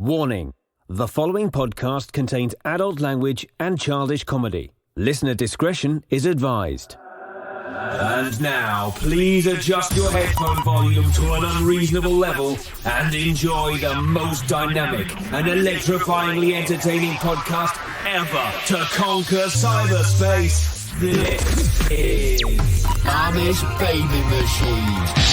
Warning: the following podcast contains adult language and childish comedy. Listener discretion is advised. And now, please adjust your headphone volume to an unreasonable level and enjoy the most dynamic and electrifyingly entertaining podcast ever to conquer cyberspace. This is Amish Baby Machine.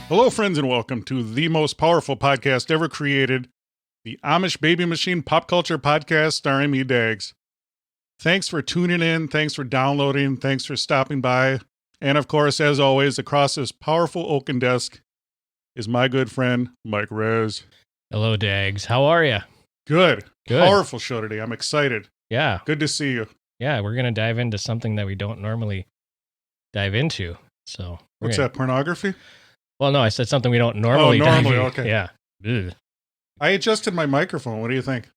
Hello, friends, and welcome to the most powerful podcast ever created, the Amish Baby Machine Pop Culture Podcast starring me, Dags. Thanks for tuning in, thanks for downloading, thanks for stopping by, and of course, as always, across this powerful oaken desk is my good friend, Mike Rez. Hello, Dags. How are you? Good. Good. Powerful show today. I'm excited. Yeah. Good to see you. Yeah, we're going to dive into something that we don't normally dive into. So, What's that, pornography? Well, no, I said something we don't normally dive into. Okay. Yeah. Ugh. I adjusted my microphone. What do you think?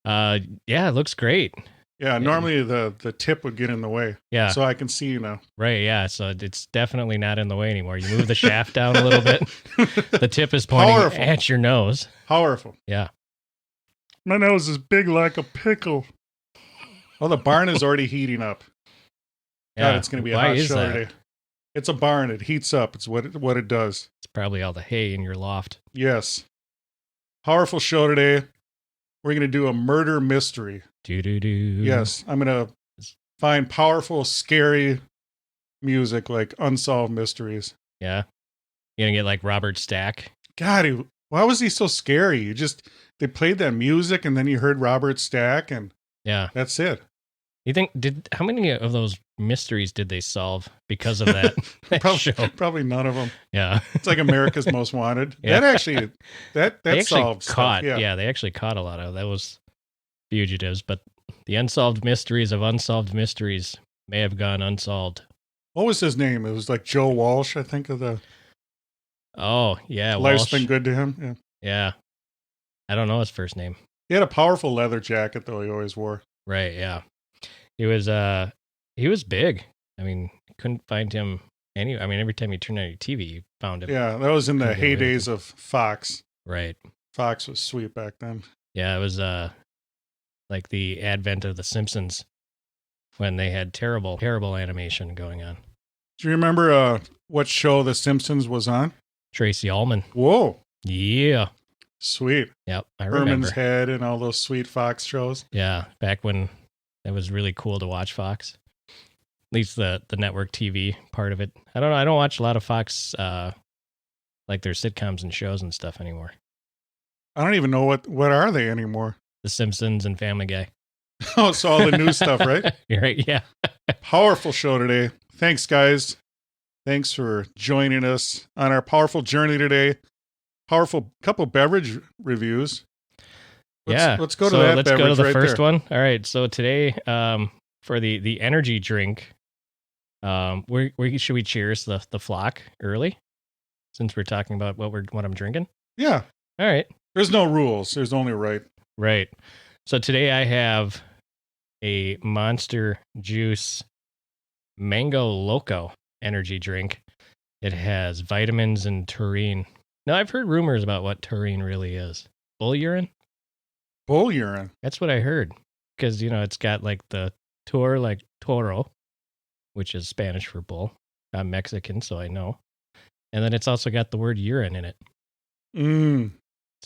Yeah, it looks great. Yeah, normally the tip would get in the way. Yeah. So I can see you now. Right, yeah. So it's definitely not in the way anymore. You move the shaft down a little bit. The tip is pointing at your nose. Powerful. Yeah. My nose is big like a pickle. Oh, the barn is already heating up. Yeah. God, it's going to be a Why hot is show that? today. It's a barn. It heats up. It's what it does. It's probably all the hay in your loft. Yes. Powerful show today. We're going to do a murder mystery. Do-do-do. Yes. I'm going to find powerful, scary music like Unsolved Mysteries. Yeah. You going to get like Robert Stack? God, why was he so scary? They played that music and then you heard Robert Stack and Yeah. that's it. You think, how many of those mysteries did they solve because of that, show? Probably none of them. Yeah. It's like America's Most Wanted. Yeah. That actually They solved caught, stuff. yeah, they actually caught a lot of those fugitives, but the unsolved mysteries of unsolved mysteries may have gone unsolved. What was his name? It was like Joe Walsh, I think, of the Oh, yeah. Life's Walsh. Been Good to Him. Yeah. Yeah. I don't know his first name. He had a powerful leather jacket, though, he always wore. Right, yeah. He was big. I mean, couldn't find him every time you turned on your TV, you found him. Yeah, that was in the Couldn't get away heydays of Fox. Right. Fox was sweet back then. Yeah, it was like the advent of The Simpsons when they had terrible, terrible animation going on. Do you remember what show The Simpsons was on? Tracy Ullman. Whoa. Yeah. Sweet. Yep, I remember. Herman's Head and all those sweet Fox shows. Yeah, back when it was really cool to watch Fox. At least the network TV part of it. I don't know. I don't watch a lot of Fox, like their sitcoms and shows and stuff anymore. I don't even know what are they anymore. The Simpsons and Family Guy. Oh, so all the new stuff, right? You're right, yeah. Powerful show today. Thanks, guys. Thanks for joining us on our powerful journey today. Powerful couple beverage reviews. Let's go to that let's beverage go to the right first there. one. All right. So today, for the energy drink, should we cheers the flock early, since we're talking about what I'm drinking? Yeah. All right. There's no rules. There's only right. Right. So today I have a Monster Juice Mango Loco energy drink. It has vitamins and taurine. Now, I've heard rumors about what taurine really is. Bull urine? Bull urine. That's what I heard. Because, it's got like the tour, like toro, which is Spanish for bull. I'm Mexican, so I know. And then it's also got the word urine in it.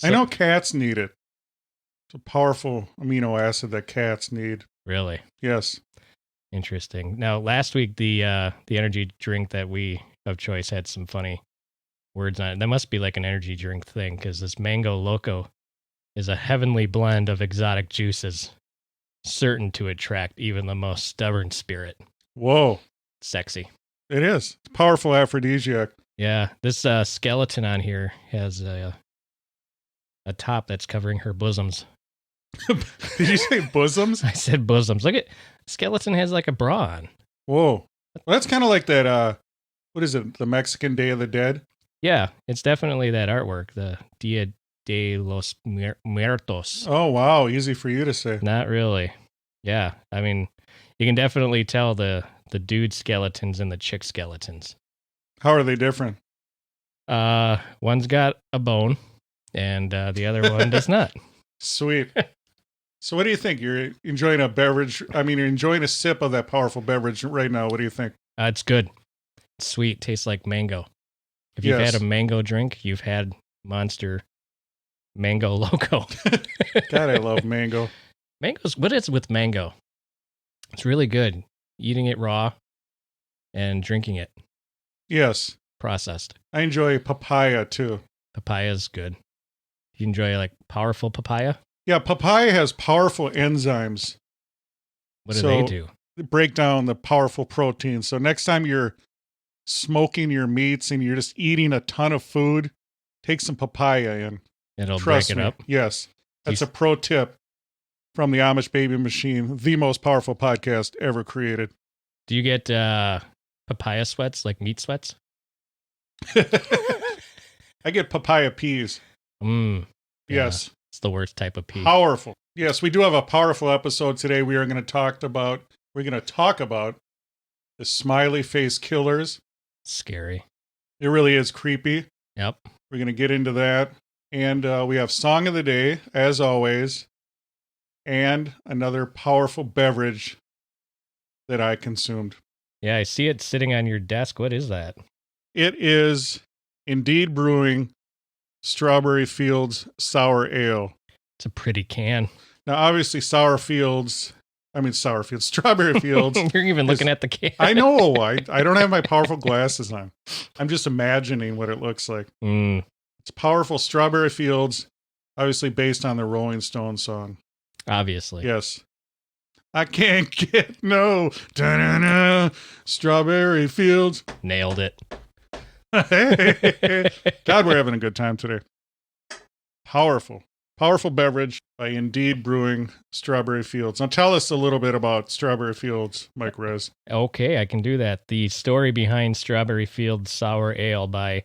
I know cats need it. It's a powerful amino acid that cats need. Really? Yes. Interesting. Now, last week, the energy drink that we of choice had some funny words on it. That must be like an energy drink thing, because this Mango Loco is a heavenly blend of exotic juices, certain to attract even the most stubborn spirit. Whoa. Sexy. It is. It's a powerful aphrodisiac. Yeah, this skeleton on here has a top that's covering her bosoms. Did you say bosoms? I said bosoms. Look at skeleton has like a bra on. Whoa. Well, that's kind of like that what is it? The Mexican Day of the Dead? Yeah, it's definitely that artwork, the Dia de los Muertos. Oh, wow. Easy for you to say. Not really. Yeah, I mean, you can definitely tell the dude skeletons and the chick skeletons. How are they different? One's got a bone, and the other one does not. Sweet. So what do you think? You're enjoying a beverage. I mean, you're enjoying a sip of that powerful beverage right now. What do you think? It's good. It's sweet. Tastes like mango. If you've Yes. had a mango drink, you've had Monster Mango Loco. God, I love mango. What is with mango? It's really good. Eating it raw and drinking it Yes. processed. I enjoy papaya too. Papaya's good. You enjoy like powerful papaya? Yeah, papaya has powerful enzymes. What do So- they do? That break down the powerful proteins. So next time you're smoking your meats and you're just eating a ton of food, take some papaya in. It'll Trust break it me. up. Yes. That's You- a pro tip from the Amish Baby Machine, the most powerful podcast ever created. Do you get papaya sweats, like meat sweats? I get papaya peas. Yeah, Yes. it's the worst type of pea. Powerful. Yes, we do have a powerful episode today. We're going to talk about the Smiley Face Killers. Scary. It really is creepy. Yep. We're going to get into that. And we have Song of the Day, as always, and another powerful beverage that I consumed. Yeah, I see it sitting on your desk. What is that? It is Indeed Brewing Strawberry Fields Sour Ale. It's a pretty can. Now, obviously, Strawberry Fields. You're even looking at the can. I know. I don't have my powerful glasses on. I'm just imagining what it looks like. It's powerful Strawberry Fields, obviously based on the Rolling Stones song. Obviously. Yes. I can't get no da-na-na, Strawberry Fields. Nailed it. God, we're having a good time today. Powerful beverage by Indeed Brewing Strawberry Fields. Now tell us a little bit about Strawberry Fields, Mike Rez. Okay, I can do that. The story behind Strawberry Fields Sour Ale by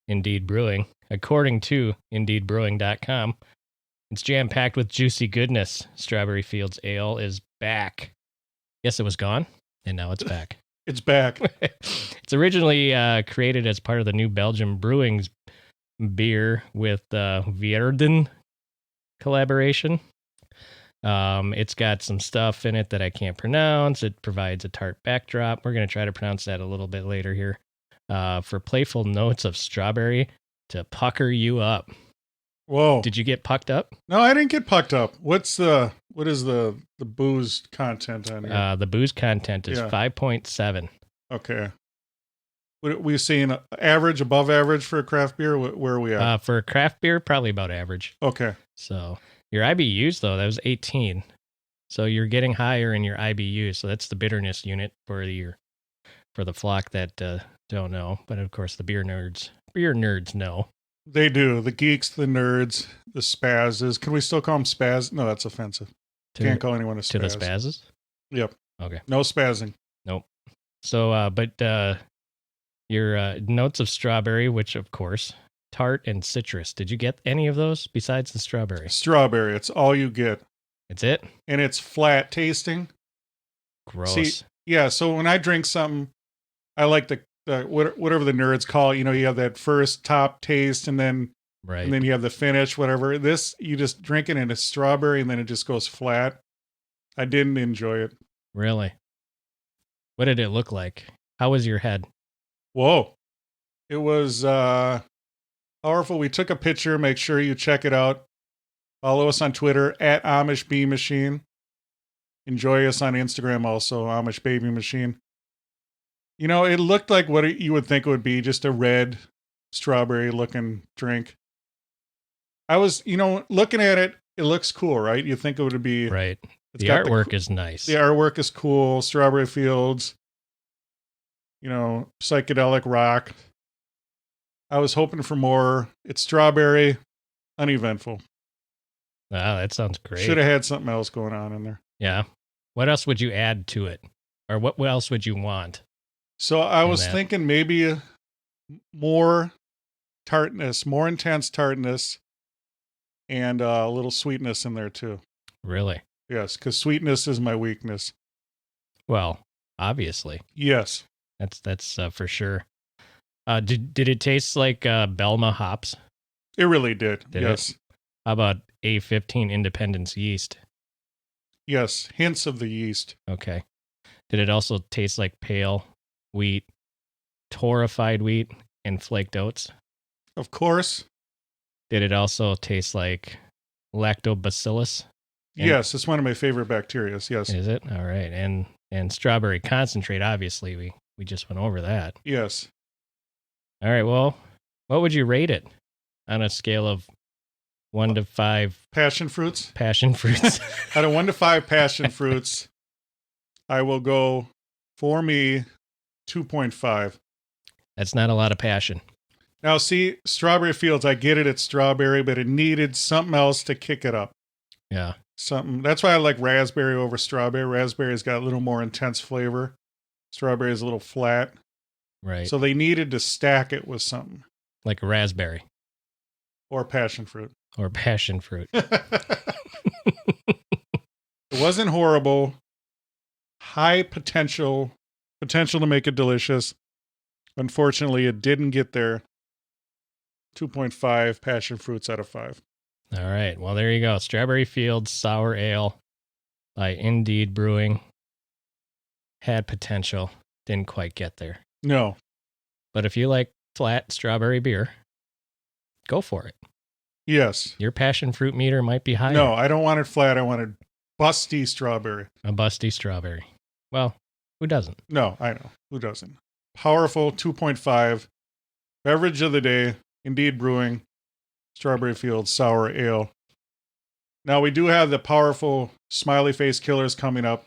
Indeed Brewing, according to IndeedBrewing.com, it's jam-packed with juicy goodness. Strawberry Fields Ale is back. Yes, it was gone, and now it's back. It's back. It's originally created as part of the New Belgium Brewing's beer with Vierden collaboration. It's got some stuff in it that I can't pronounce. It provides a tart backdrop. We're going to try to pronounce that a little bit later here. For playful notes of strawberry to pucker you up. Whoa. Did you get pucked up? No, I didn't get pucked up. What is the booze content on here? The booze content is Yeah. 5.7. Okay. What we saying, average, above average for a craft beer? Where are we at? For a craft beer, probably about average. Okay. So your IBUs, though, that was 18. So you're getting higher in your IBUs. So that's the bitterness unit for the flock that don't know. But of course, the beer nerds know. They do. The geeks, the nerds, the spazzes. Can we still call them spaz? No, that's offensive. Can't call anyone a spaz. To the spazzes? Yep. Okay. No spazzing. Nope. So, but your notes of strawberry, which of course, tart and citrus. Did you get any of those besides the strawberry? Strawberry. It's all you get. It's it? And it's flat tasting. Gross. See, yeah, so when I drink something, I like the whatever the nerds call it. You know, you have that first top taste and then Right. and then you have the finish, whatever. This, you just drink it and it's strawberry and then it just goes flat. I didn't enjoy it. Really? What did it look like? How was your head? Whoa. It was powerful. We took a picture. Make sure you check it out. Follow us on Twitter at Amish Bee Machine. Enjoy us on Instagram also, Amish Baby Machine. You know, it looked like what you would think it would be, just a red strawberry looking drink. I was, looking at it, it looks cool, right? You think it would be... Right. It's The got artwork is nice. The artwork is cool. Strawberry fields, psychedelic rock. I was hoping for more. It's strawberry, uneventful. Wow, that sounds great. Should have had something else going on in there. Yeah. What else would you add to it? Or what else would you want? So I in was that. thinking maybe more tartness, more intense tartness, and a little sweetness in there too. Really? Yes, because sweetness is my weakness. Well, obviously. Yes. That's for sure. Did it taste like Belma hops? It really did. Did yes. it? How about A15 Independence yeast? Yes. Hints of the yeast. Okay. Did it also taste like pale wheat, torrefied wheat, and flaked oats? Of course. Did it also taste like lactobacillus? Yes, it's one of my favorite bacteria. Yes. Is it? All right. And strawberry concentrate, obviously. We just went over that. Yes. All right. Well, what would you rate it on a scale of 1 to 5 Passion fruits. passion fruits? Out of 1 to 5 passion fruits, I will go, for me, 2.5. That's not a lot of passion. Now, see, Strawberry Fields, I get it, it's strawberry, but it needed something else to kick it up. Yeah. Something. That's why I like raspberry over strawberry. Raspberry's got a little more intense flavor. Strawberry is a little flat. Right. So they needed to stack it with something. Like a raspberry Or passion fruit. or passion fruit. It wasn't horrible. High potential to make it delicious. Unfortunately, it didn't get there. 2.5 passion fruits out of 5. All right. Well, there you go. Strawberry Fields Sour Ale by Indeed Brewing. Had potential. Didn't quite get there. No. But if you like flat strawberry beer, go for it. Yes. Your passion fruit meter might be higher. No, I don't want it flat. I wanted busty strawberry. A busty strawberry. Well, who doesn't? No, I know. Who doesn't? Powerful 2.5. Beverage of the day. Indeed Brewing. Strawberry Fields Sour Ale. Now we do have the powerful Smiley Face Killers coming up,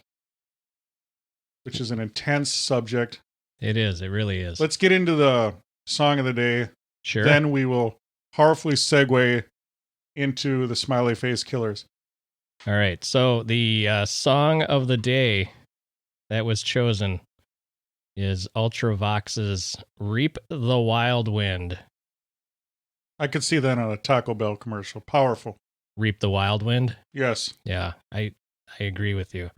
which is an intense subject. It is. It really is. Let's get into the song of the day. Sure. Then we will powerfully segue into the Smiley Face Killers. All right. So the song of the day that was chosen is Ultravox's Reap the Wild Wind. I could see that on a Taco Bell commercial. Powerful. Reap the Wild Wind? Yes. Yeah, I agree with you.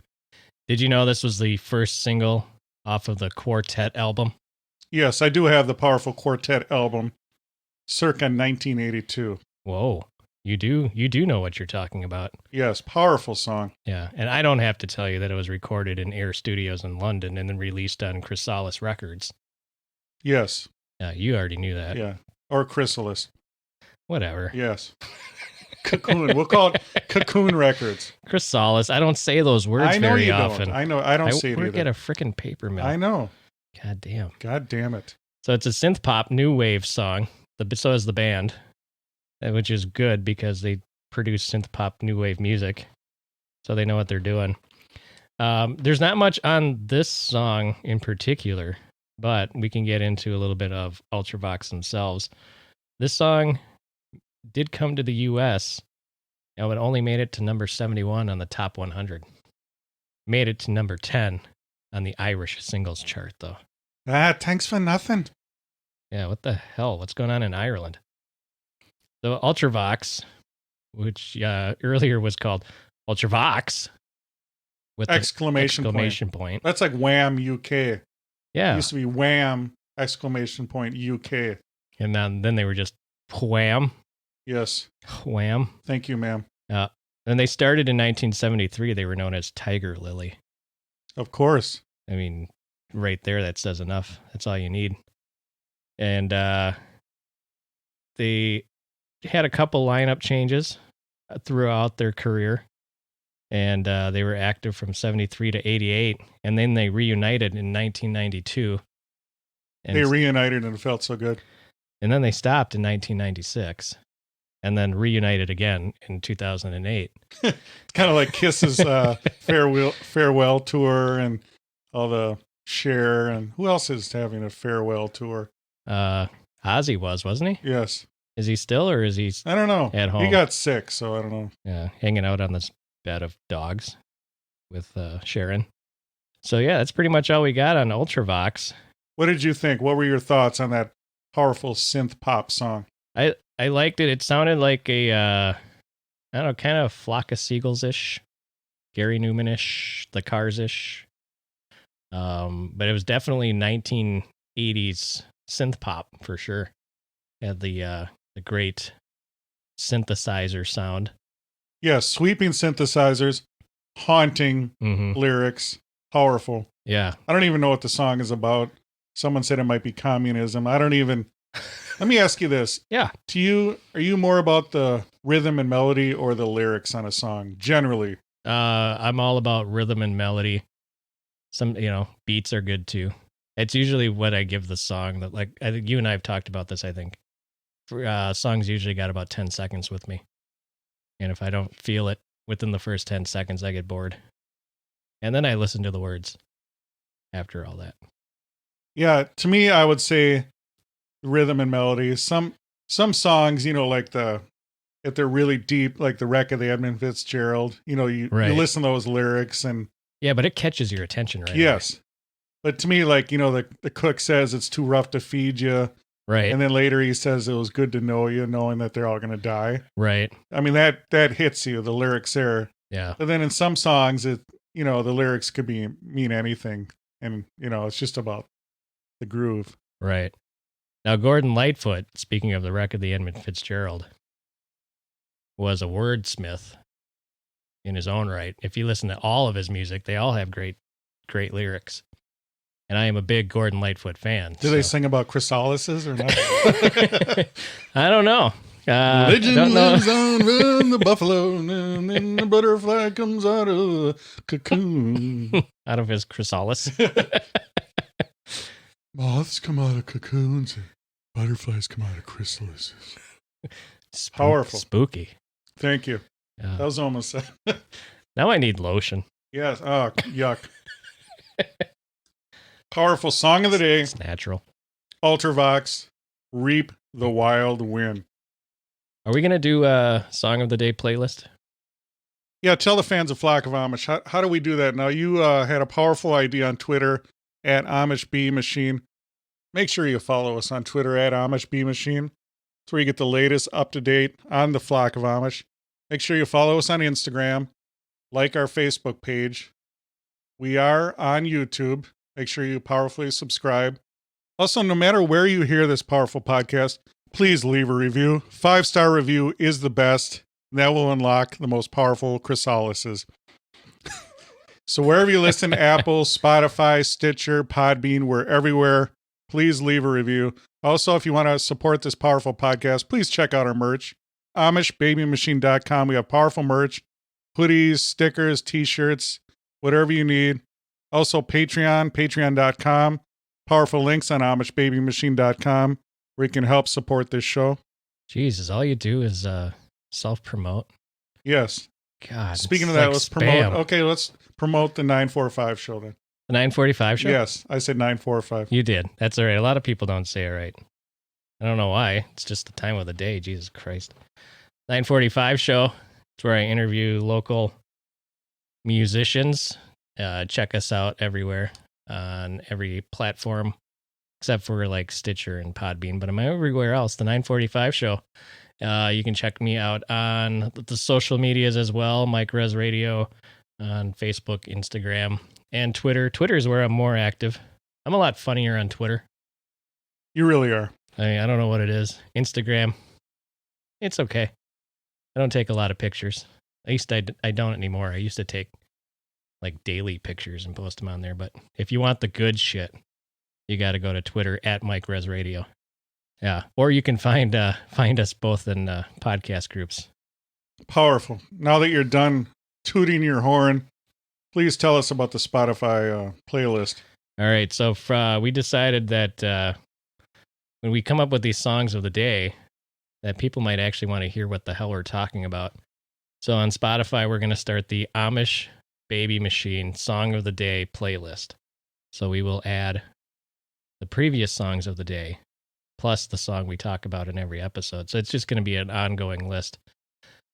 Did you know this was the first single off of the Quartet album? Yes, I do have the powerful Quartet album, circa 1982. Whoa. You do know what you're talking about. Yes, powerful song. Yeah, and I don't have to tell you that it was recorded in Air Studios in London and then released on Chrysalis Records. Yes. Yeah, you already knew that. Yeah. Or Chrysalis. Whatever. Yes. Cocoon. We'll call it Cocoon Records. Chrysalis. I don't say those words I know very you often. don't. I know. I don't say it work either. at a frickin' paper mill. I know. God damn. God damn it. So it's a synth pop new wave song. So is the band, which is good because they produce synth pop new wave music, so they know what they're doing. There's not much on this song in particular, but we can get into a little bit of Ultravox themselves. This song did come to the U.S. It only made it to number 71 on the top 100. Made it to number 10 on the Irish singles chart, though. Thanks for nothing. Yeah, what the hell? What's going on in Ireland? So Ultravox, which earlier was called Ultravox, with the Exclamation point. That's like Wham UK. Yeah. It used to be Wham! Exclamation point UK. And then they were just Wham. Yes. Wham. Thank you, ma'am. Then they started in 1973. They were known as Tiger Lily. Of course. I mean, right there, that says enough. That's all you need. And they had a couple lineup changes throughout their career. And they were active from 73 to 88. And then they reunited in 1992. And They reunited and it felt so good. And then they stopped in 1996. And then reunited again in 2008. It's kind of like Kiss's farewell tour and all the Cher, and who else is having a farewell tour? Ozzy wasn't he? Yes. Is he still, or is he I don't know. at home? He got sick, so I don't know. Yeah, hanging out on this bed of dogs with Sharon. So yeah, that's pretty much all we got on Ultravox. What did you think? What were your thoughts on that powerful synth pop song? I liked it. It sounded like a, I don't know, kind of Flock of Seagulls-ish, Gary Newman-ish, The Cars-ish. But it was definitely 1980s synth pop for sure. Had the great synthesizer sound. Yeah, sweeping synthesizers, haunting lyrics, powerful. Yeah. I don't even know what the song is about. Someone said it might be communism. I don't even... Let me ask you this. Yeah. To you, are you more about the rhythm and melody or the lyrics on a song, generally? I'm all about rhythm and melody. Some, beats are good too. It's usually what I give the song. That, like, I think you and I have talked about this, I think. Songs usually got about 10 seconds with me. And if I don't feel it within the first 10 seconds, I get bored. And then I listen to the words after all that. Yeah, to me, I would say rhythm and melody. Some songs, like if they're really deep, like the Wreck of the Edmund Fitzgerald, you listen to those lyrics and... Yeah, but it catches your attention, right? Yes. But to me, like, the cook says it's too rough to feed you. Right. And then later he says it was good to know you, knowing that they're all going to die. Right. I mean, that hits you, the lyrics there. Yeah. But then in some songs, the lyrics could mean anything. And, it's just about the groove. Right. Now, Gordon Lightfoot, speaking of the Wreck of the Edmund Fitzgerald, was a wordsmith in his own right. If you listen to all of his music, they all have great lyrics. And I am a big Gordon Lightfoot fan. Do they sing about chrysalises or not? I don't know. Legend lives on when the buffalo and then the butterfly comes out of the cocoon. Out of his chrysalis. Moths come out of cocoons and butterflies come out of chrysalises. Powerful. Spooky. Thank you. That was almost... Now I need lotion. Yes. Oh, yuck. Powerful song of the day. It's natural. Ultravox, Reap the Wild Wind. Are we going to do a Song of the Day playlist? Yeah, tell the fans of Flock of Amish. How do we do that? Now, you had a powerful idea on Twitter at Amish Bee Machine. Make sure you follow us on Twitter at Amish Bee Machine. That's where you get the latest up-to-date on the Flock of Amish. Make sure you follow us on Instagram. Like our Facebook page. We are on YouTube. Make sure you powerfully subscribe. Also, no matter where you hear this powerful podcast, please leave a review. 5-star review is the best. That will unlock the most powerful chrysalises. So wherever you listen, Apple, Spotify, Stitcher, Podbean, we're everywhere. Please leave a review. Also, if you want to support this powerful podcast, please check out our merch. AmishBabyMachine.com. We have powerful merch, hoodies, stickers, t-shirts, whatever you need. Also, patreon.com. Powerful links on AmishBabyMachine.com where you can help support this show. Jesus, all you do is self-promote. Yes. God. Speaking of that, let's promote. Okay, let's promote the 945 show then. The 945 show? Yes, I said 945. You did. That's all right. A lot of people don't say it right. I don't know why. It's just the time of the day. Jesus Christ. 945 show. It's where I interview local musicians. Check us out everywhere on every platform except for like Stitcher and Podbean, but I'm everywhere else. The 945 show. You can check me out on the social medias as well. Mike Res Radio on Facebook, Instagram, and Twitter. Twitter is where I'm more active. I'm a lot funnier on Twitter. You really are. I don't know what it is. Instagram. It's okay. I don't take a lot of pictures. At least I don't anymore. I used to take like daily pictures and post them on there. But if you want the good shit, you got to go to Twitter at Mike Res Radio. Yeah. Or you can find us both in podcast groups. Powerful. Now that you're done tooting your horn, please tell us about the Spotify playlist. All right. So we decided that when we come up with these songs of the day, that people might actually want to hear what the hell we're talking about. So on Spotify, we're going to start the Amish Baby Machine Song of the Day playlist. So we will add the previous songs of the day, plus the song we talk about in every episode. So it's just going to be an ongoing list.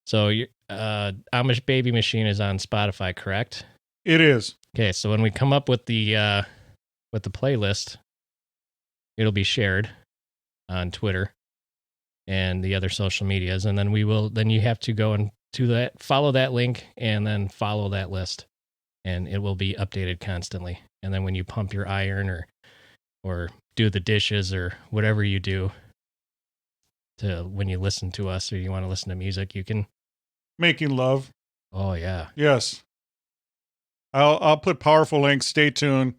So Amish Baby Machine is on Spotify, correct? It is. Okay, so when we come up with the playlist, it'll be shared on Twitter and the other social medias. And then then you have to go and follow that link and then follow that list, and it will be updated constantly. And then when you pump your iron or do the dishes or whatever you do when you listen to us or you want to listen to music, you can. Making love. Oh yeah. Yes. I'll put powerful links. Stay tuned.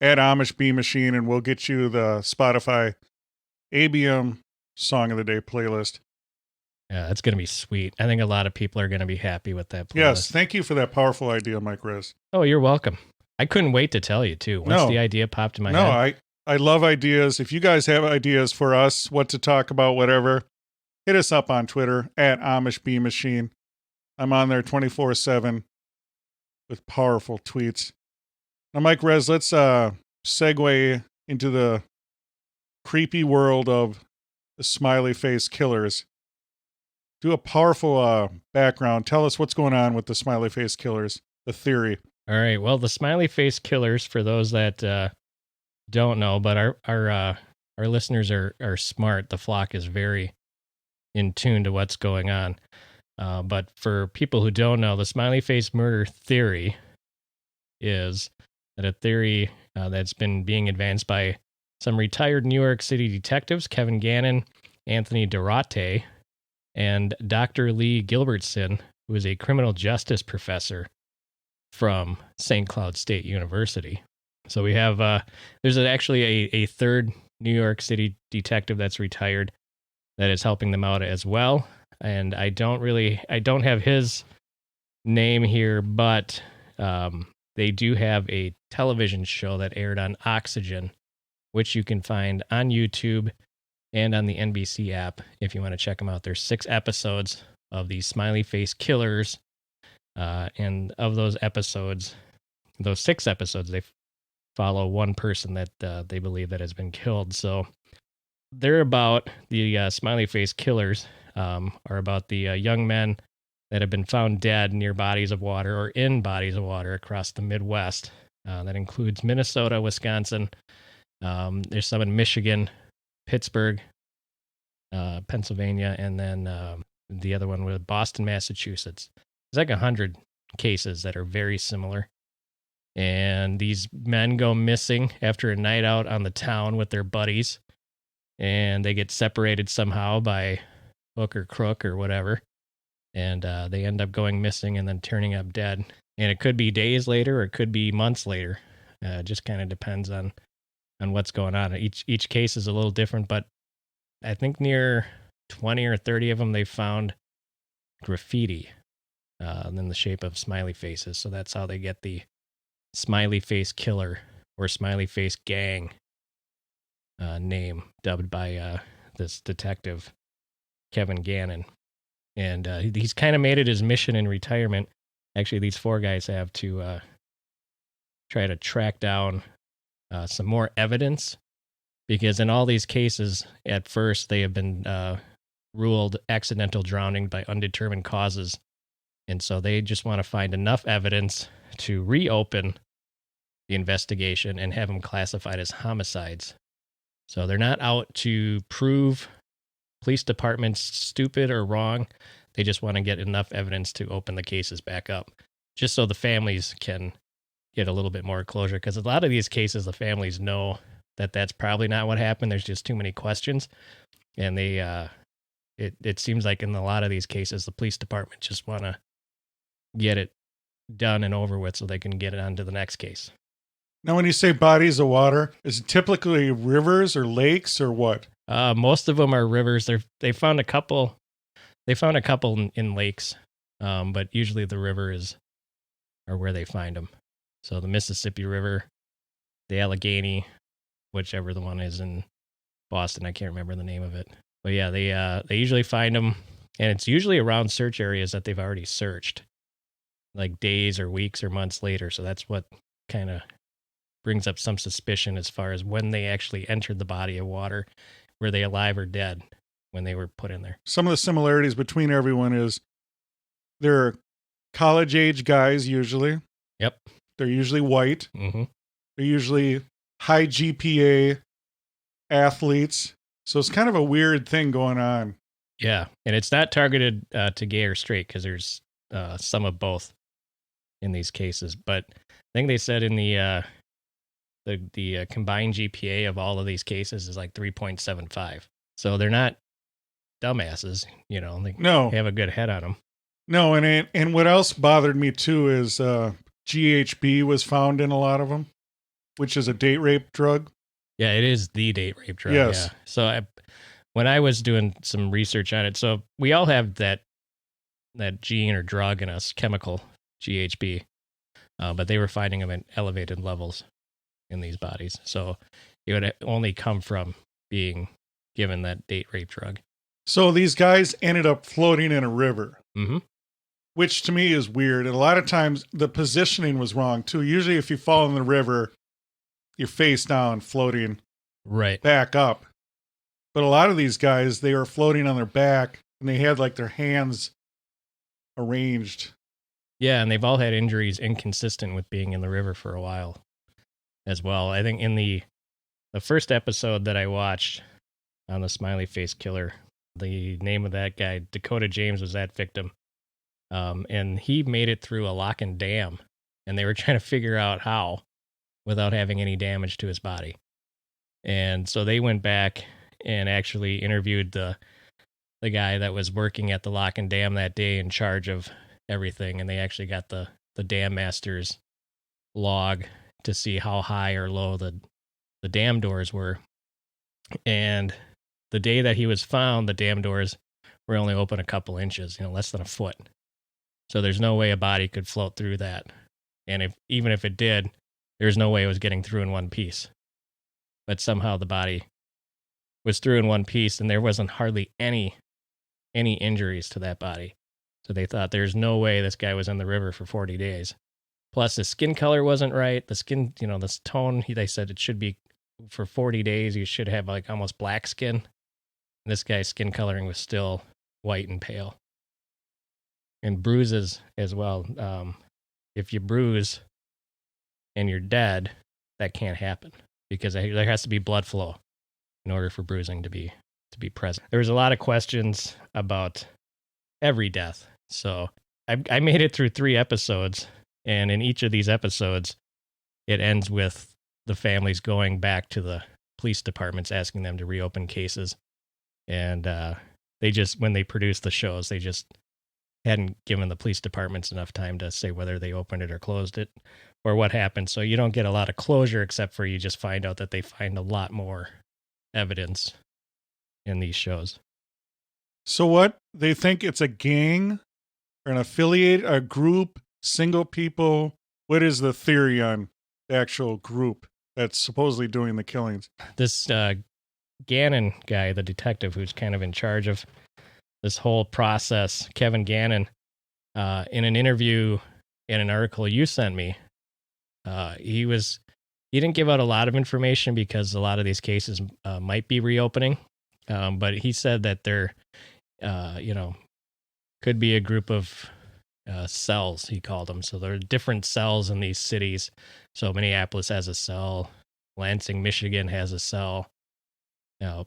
At Amish Bee Machine, and we'll get you the Spotify ABM Song of the Day playlist. Yeah, that's going to be sweet. I think a lot of people are going to be happy with that playlist. Yes, thank you for that powerful idea, Mike Rez. Oh, you're welcome. I couldn't wait to tell you, too. Once the idea popped in my head. I love ideas. If you guys have ideas for us, what to talk about, whatever, hit us up on Twitter, at Amish Bee Machine. I'm on there 24/7 with powerful tweets. Now, Mike Rez, let's segue into the creepy world of the Smiley Face Killers. Do a powerful background. Tell us what's going on with the Smiley Face Killers, the theory. All right. Well, the Smiley Face Killers, for those that don't know, but our listeners are smart. The flock is very in tune to what's going on. But for people who don't know, the Smiley Face Murder Theory is a theory that's been being advanced by some retired New York City detectives, Kevin Gannon, Anthony Dorate, and Dr. Lee Gilbertson, who is a criminal justice professor from St. Cloud State University. So we have, there's actually a third New York City detective that's retired that is helping them out as well. And I don't have his name here, but they do have a television show that aired on Oxygen, which you can find on YouTube and on the NBC app if you want to check them out. There's 6 episodes of the Smiley Face Killers, and of those 6 episodes, they follow one person that they believe that has been killed. So they're about the Smiley Face Killers, are about the young men that have been found dead near bodies of water or in bodies of water across the Midwest. That includes Minnesota, Wisconsin. There's some in Michigan, Pittsburgh, Pennsylvania, and then the other one was Boston, Massachusetts. There's like 100 cases that are very similar. And these men go missing after a night out on the town with their buddies, and they get separated somehow by hook or crook or whatever. And they end up going missing and then turning up dead. And it could be days later or it could be months later. It just kind of depends on what's going on. Each case is a little different, but I think near 20 or 30 of them they found graffiti in the shape of smiley faces. So that's how they get the Smiley Face Killer or Smiley Face Gang name, dubbed by this detective, Kevin Gannon. And he's kind of made it his mission in retirement. Actually, these 4 guys have to try to track down some more evidence, because in all these cases, at first, they have been ruled accidental drowning by undetermined causes. And so they just want to find enough evidence to reopen the investigation and have them classified as homicides. So they're not out to prove police departments stupid or wrong. They just want to get enough evidence to open the cases back up, just so the families can get a little bit more closure. Because a lot of these cases, the families know that that's probably not what happened. There's just too many questions. And it seems like in a lot of these cases, the police department just want to get it done and over with so they can get it on to the next case. Now, when you say bodies of water, is it typically rivers or lakes or what? Most of them are rivers. They found a couple. They found a couple in lakes, but usually the river are where they find them. So the Mississippi River, the Allegheny, whichever the one is in Boston, I can't remember the name of it. But yeah, they usually find them, and it's usually around search areas that they've already searched, like days or weeks or months later. So that's what kind of brings up some suspicion as far as when they actually entered the body of water. Were they alive or dead when they were put in there? Some of the similarities between everyone is they're college-age guys usually. Yep. They're usually white. Mm-hmm. They're usually high GPA, athletes. So it's kind of a weird thing going on. Yeah, and it's not targeted to gay or straight because there's some of both in these cases. But I think they said in the combined GPA of all of these cases is like 3.75. So they're not dumbasses, you know. They have a good head on them. No, and what else bothered me too is GHB was found in a lot of them, which is a date rape drug. Yeah, it is the date rape drug. Yes. Yeah. So when I was doing some research on it, so we all have that gene or drug in us, chemical GHB, but they were finding them at elevated levels in these bodies. So it would only come from being given that date rape drug. So these guys ended up floating in a river. Mm-hmm. Which to me is weird. And a lot of times the positioning was wrong too. Usually if you fall in the river, you're face down, floating right back up. But a lot of these guys, they were floating on their back and they had like their hands arranged. Yeah, and they've all had injuries inconsistent with being in the river for a while as well. I think in the first episode that I watched on the Smiley Face Killer, the name of that guy, Dakota James, was that victim. And he made it through a lock and dam, and they were trying to figure out how without having any damage to his body. And so they went back and actually interviewed the guy that was working at the lock and dam that day in charge of everything. And they actually got the dam master's log to see how high or low the dam doors were. And the day that he was found, the dam doors were only open a couple inches, less than a foot. So there's no way a body could float through that. And even if it did, there's no way it was getting through in one piece. But somehow the body was through in one piece, and there wasn't hardly any injuries to that body. So they thought there's no way this guy was in the river for 40 days. Plus the skin color wasn't right. The skin, this tone, they said it should be for 40 days. You should have like almost black skin. And this guy's skin coloring was still white and pale. And bruises as well. If you bruise and you're dead, that can't happen because there has to be blood flow in order for bruising to be present. There was a lot of questions about every death. So I made it through 3 episodes, and in each of these episodes, it ends with the families going back to the police departments asking them to reopen cases. And they just, when they produced the shows, they just hadn't given the police departments enough time to say whether they opened it or closed it or what happened. So you don't get a lot of closure, except for you just find out that they find a lot more evidence in these shows. So what? They think it's a gang or an affiliate, a group, single people? What is the theory on the actual group that's supposedly doing the killings? This Gannon guy, the detective who's kind of in charge of this whole process, Kevin Gannon, in an interview in an article you sent me, he didn't give out a lot of information because a lot of these cases might be reopening, but he said that there, could be a group of cells, he called them. So there are different cells in these cities. So Minneapolis has a cell, Lansing, Michigan has a cell,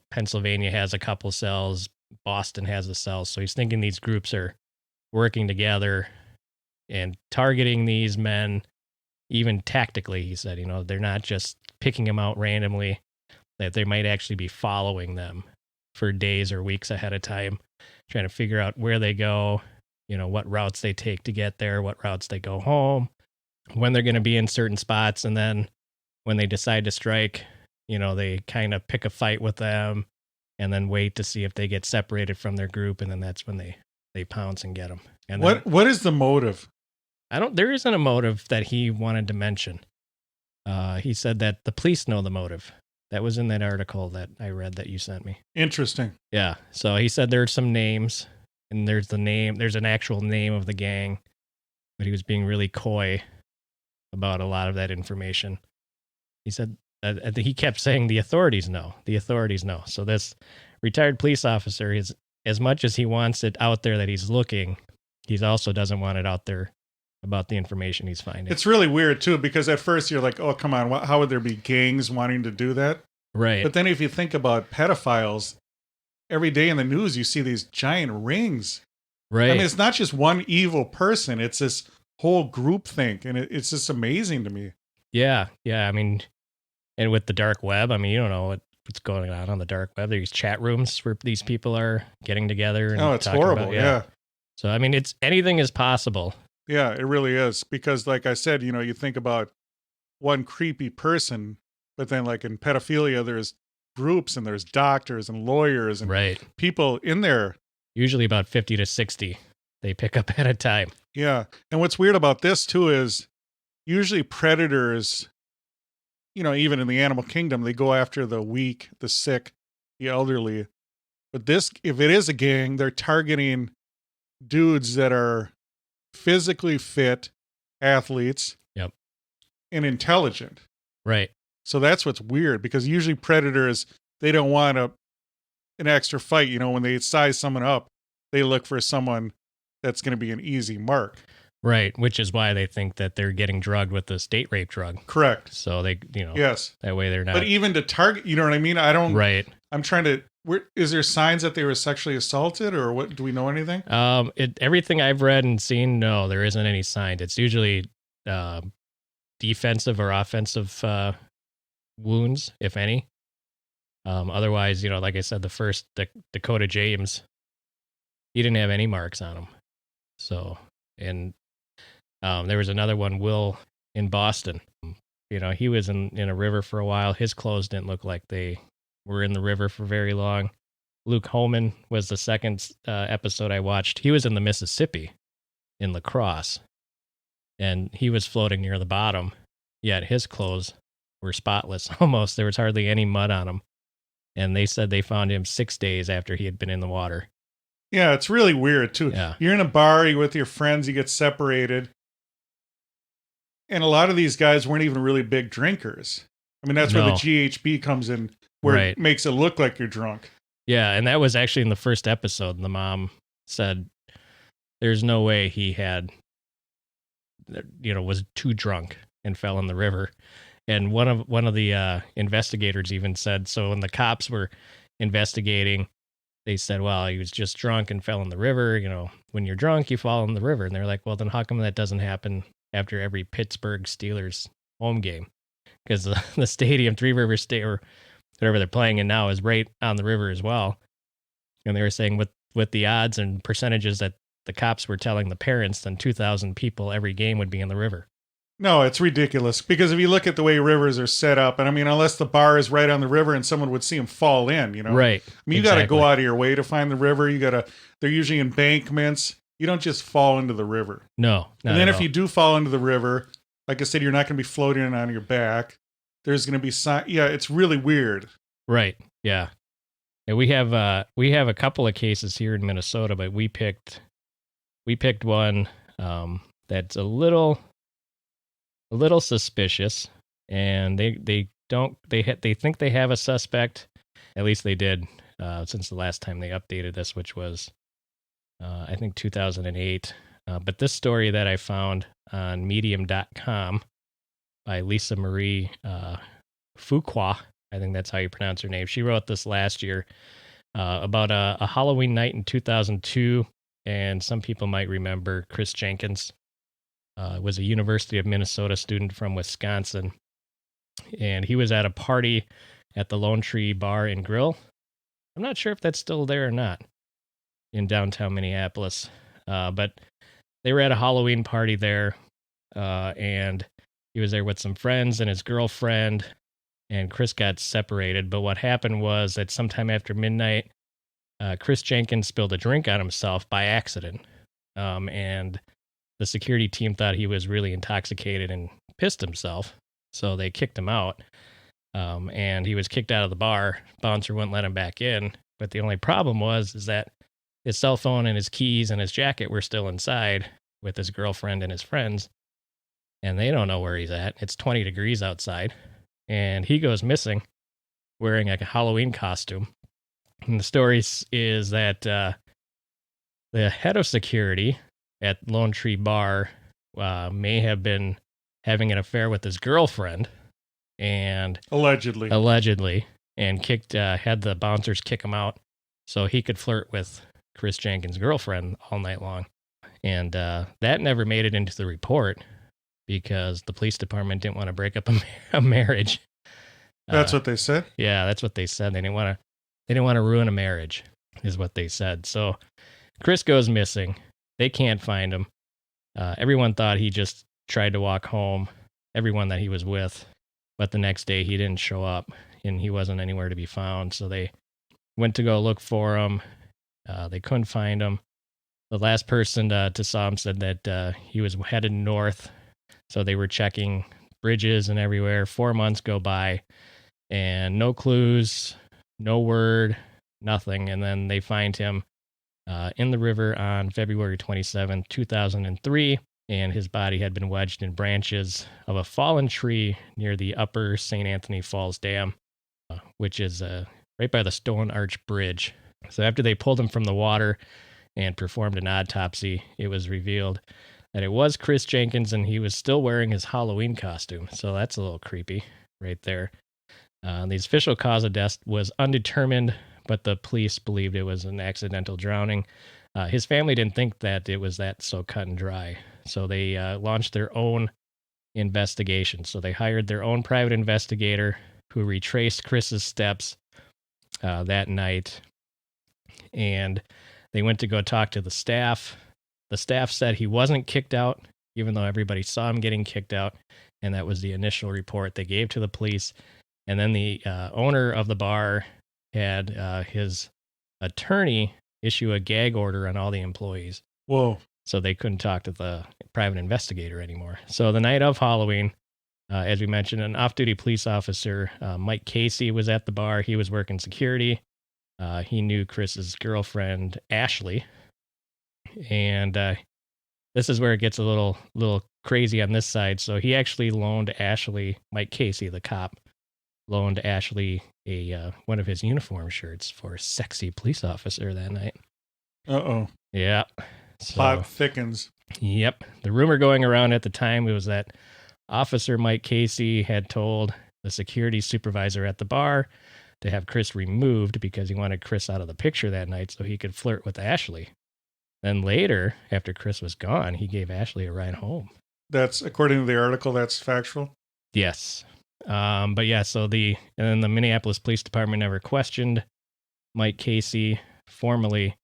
Pennsylvania has a couple cells, Boston has a cell. So he's thinking these groups are working together and targeting these men, even tactically. He said, they're not just picking them out randomly, that they might actually be following them for days or weeks ahead of time, trying to figure out where they go, what routes they take to get there, what routes they go home, when they're going to be in certain spots. And then when they decide to strike, they kind of pick a fight with them and then wait to see if they get separated from their group. And then that's when they pounce and get them. And what is the motive? There isn't a motive that he wanted to mention. He said that the police know the motive. That was in that article that I read that you sent me. Interesting. Yeah. So he said there's some names, and there's an actual name of the gang, but he was being really coy about a lot of that information. He said, he kept saying the authorities know. So this retired police officer is, as much as he wants it out there that he's looking, he also doesn't want it out there about the information he's finding. It's really weird too, because at first you're like, oh, come on. How would there be gangs wanting to do that? Right. But then if you think about pedophiles, every day in the news, you see these giant rings. Right. I mean, it's not just one evil person. It's this whole group think. And it's just amazing to me. Yeah. Yeah. I mean, and with the dark web, I mean, you don't know what's going on the dark web. There's chat rooms where these people are getting together. And It's horrible. About, yeah. So, I mean, anything is possible. Yeah, it really is. Because like I said, you think about one creepy person, but then like in pedophilia, there's groups and there's doctors and lawyers and people in there. Usually about 50 to 60 they pick up at a time. Yeah. And what's weird about this too is usually predators, even in the animal kingdom, they go after the weak, the sick, the elderly. But this, if it is a gang, they're targeting dudes that are physically fit athletes. Yep. And intelligent. Right. So that's what's weird, because usually predators, they don't want an extra fight. When they size someone up, they look for someone that's going to be an easy mark. Right, which is why they think that they're getting drugged with the state rape drug. Correct. So they, yes, that way they're not. But even to target, you know what I mean? I don't. Right. I'm trying to. Is there signs that they were sexually assaulted, or what? Do we know anything? Everything I've read and seen, no, there isn't any sign. It's usually defensive or offensive wounds, if any. Otherwise, like I said, the first Dakota James, he didn't have any marks on him. So, and there was another one, Will, in Boston. He was in a river for a while. His clothes didn't look like they were in the river for very long. Luke Holman was the second episode I watched. He was in the Mississippi in La Crosse, and he was floating near the bottom, yet his clothes were spotless almost. There was hardly any mud on him. And they said they found him 6 days after he had been in the water. Yeah, it's really weird, too. Yeah. You're in a bar, you're with your friends, you get separated. And a lot of these guys weren't even really big drinkers. I mean, that's where the GHB comes in, where it makes it look like you're drunk. Yeah, and that was actually in the first episode. The mom said there's no way he had, was too drunk and fell in the river. And one of the investigators even said, so when the cops were investigating, they said, well, he was just drunk and fell in the river. When you're drunk, you fall in the river. And they're like, well, then how come that doesn't happen after every Pittsburgh Steelers home game? Because the stadium, Three Rivers State, or whatever they're playing in now, is right on the river as well. And they were saying with the odds and percentages that the cops were telling the parents, then 2,000 people every game would be in the river. No, it's ridiculous, because if you look at the way rivers are set up, and I mean, unless the bar is right on the river and someone would see them fall in, Right. I mean, you got to go out of your way to find the river. They're usually embankments. You don't just fall into the river. No. And then if you do fall into the river, like I said, you're not going to be floating on your back. There's going to be it's really weird. Right. Yeah. And we have a couple of cases here in Minnesota, but we picked one that's a little suspicious, and they think they have a suspect. At least they did since the last time they updated this, which was I think 2008. But this story that I found on medium.com by Lisa Marie Fuqua, I think that's how you pronounce her name. She wrote this last year about a Halloween night in 2002, and some people might remember Chris Jenkins. Was a University of Minnesota student from Wisconsin, and he was at a party at the Lone Tree Bar and Grill. I'm not sure if that's still there or not in downtown Minneapolis, but they were at a Halloween party there, and he was there with some friends and his girlfriend, and Chris got separated. But what happened was that sometime after midnight, Chris Jenkins spilled a drink on himself by accident, and the security team thought he was really intoxicated and pissed himself, so they kicked him out. And he was kicked out of the bar. Bouncer wouldn't let him back in. But the only problem is that his cell phone and his keys and his jacket were still inside with his girlfriend and his friends. And they don't know where he's at. It's 20 degrees outside. And he goes missing wearing a Halloween costume. And the story is that the head of security at Lone Tree Bar may have been having an affair with his girlfriend, and allegedly, and had the bouncers kick him out so he could flirt with Chris Jenkins' girlfriend all night long. And that never made it into the report because the police department didn't want to break up a marriage. That's what they said? Yeah, that's what they said. They didn't want to ruin a marriage, is what they said. So Chris goes missing. They can't find him. Everyone thought he just tried to walk home, everyone that he was with. But the next day he didn't show up and he wasn't anywhere to be found. So they went to go look for him. They couldn't find him. The last person to saw him said that he was headed north. So they were checking bridges and everywhere. 4 months go by and no clues, no word, nothing. And then they find him in the river on February 27, 2003. And his body had been wedged in branches of a fallen tree near the upper St. Anthony Falls Dam, which is right by the Stone Arch Bridge. So after they pulled him from the water and performed an autopsy, it was revealed that it was Chris Jenkins and he was still wearing his Halloween costume. So that's a little creepy right there. The official cause of death was undetermined, but the police believed it was an accidental drowning. His family didn't think that it was that so cut and dry. So they launched their own investigation. So they hired their own private investigator who retraced Chris's steps that night. And they went to go talk to the staff. The staff said he wasn't kicked out, even though everybody saw him getting kicked out. And that was the initial report they gave to the police. And then the owner of the bar had his attorney issue a gag order on all the employees. Whoa. So they couldn't talk to the private investigator anymore. So the night of Halloween, as we mentioned, an off-duty police officer, Mike Casey, was at the bar. He was working security. He knew Chris's girlfriend, Ashley. And this is where it gets a little crazy on this side. So he actually loaned Ashley, Mike Casey, the cop, loaned Ashley one of his uniform shirts for a sexy police officer that night. Uh-oh. Yeah. So, Plot thickens. Yep. The rumor going around at the time was that Officer Mike Casey had told the security supervisor at the bar to have Chris removed because he wanted Chris out of the picture that night so he could flirt with Ashley. Then later, after Chris was gone, he gave Ashley a ride home. That's, according to the article, that's factual? Yes. But yeah, so the Minneapolis Police Department never questioned Mike Casey formally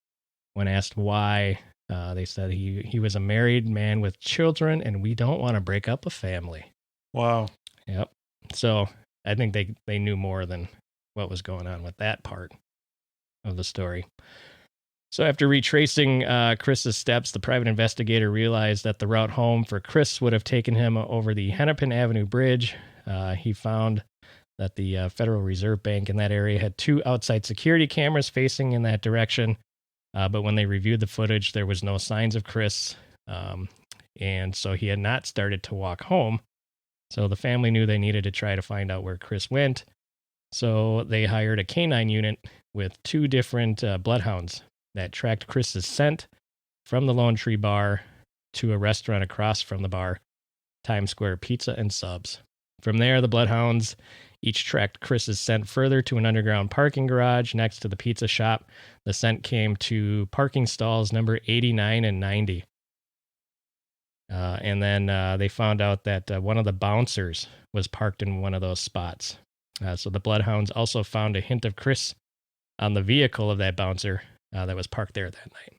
when asked why. They said he was a married man with children and we don't want to break up a family. Wow. Yep. So I think they knew more than what was going on with that part of the story. So after retracing Chris's steps, the private investigator realized that the route home for Chris would have taken him over the Hennepin Avenue Bridge. He found that the Federal Reserve Bank in that area had 2 outside security cameras facing in that direction. But when they reviewed the footage, there was no signs of Chris. And so he had not started to walk home. So the family knew they needed to try to find out where Chris went. So they hired a canine unit with 2 different bloodhounds that tracked Chris's scent from the Lone Tree Bar to a restaurant across from the bar, Times Square Pizza and Subs. From there, the bloodhounds each tracked Chris's scent further to an underground parking garage next to the pizza shop. The scent came to parking stalls number 89 and 90. And then they found out that one of the bouncers was parked in one of those spots. So the bloodhounds also found a hint of Chris on the vehicle of that bouncer that was parked there that night.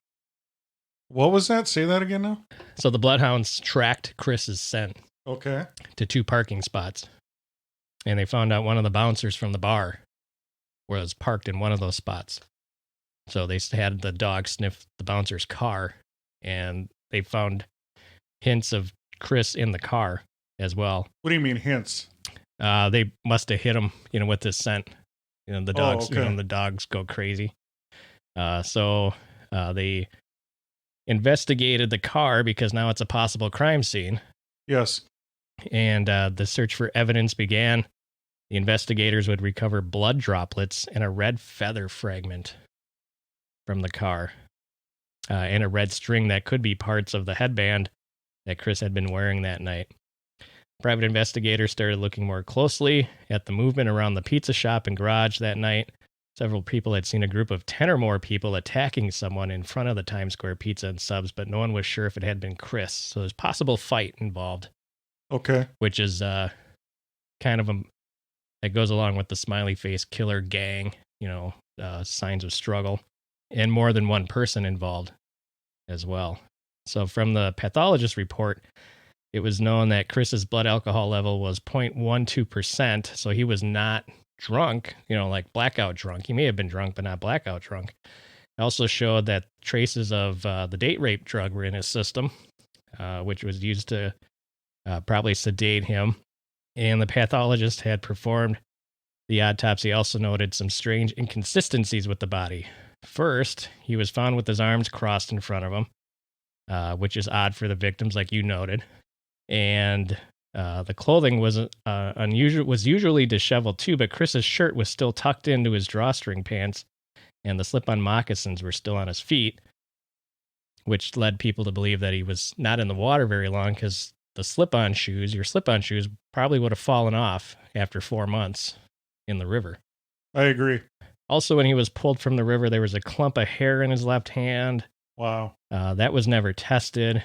What was that? Say that again now. So the bloodhounds tracked Chris's scent Okay. to 2 parking spots. And they found out one of the bouncers from the bar was parked in one of those spots. So they had the dog sniff the bouncer's car, and they found hints of Chris in the car as well. What do you mean hints? They must have hit him, with this scent. The dogs, okay. The dogs go crazy. So they investigated the car because now it's a possible crime scene. Yes. And the search for evidence began. The investigators would recover blood droplets and a red feather fragment from the car, and a red string that could be parts of the headband that Chris had been wearing that night. Private investigators started looking more closely at the movement around the pizza shop and garage that night. Several people had seen a group of 10 or more people attacking someone in front of the Times Square Pizza and Subs, but no one was sure if it had been Chris. So there's possible fight involved. Okay. Which is kind of that goes along with the Smiley Face Killer gang, signs of struggle, and more than one person involved as well. So from the pathologist report, it was known that Chris's blood alcohol level was 0.12%, so he was not drunk, like blackout drunk. He may have been drunk, but not blackout drunk. It also showed that traces of the date rape drug were in his system, which was used to probably sedate him. And the pathologist had performed the autopsy, also noted some strange inconsistencies with the body. First, he was found with his arms crossed in front of him, which is odd for the victims, like you noted. And the clothing was usually disheveled too, but Chris's shirt was still tucked into his drawstring pants, and the slip-on moccasins were still on his feet, which led people to believe that he was not in the water very long, because your slip-on shoes probably would have fallen off after 4 months in the river. I agree. Also, when he was pulled from the river, there was a clump of hair in his left hand. Wow. That was never tested,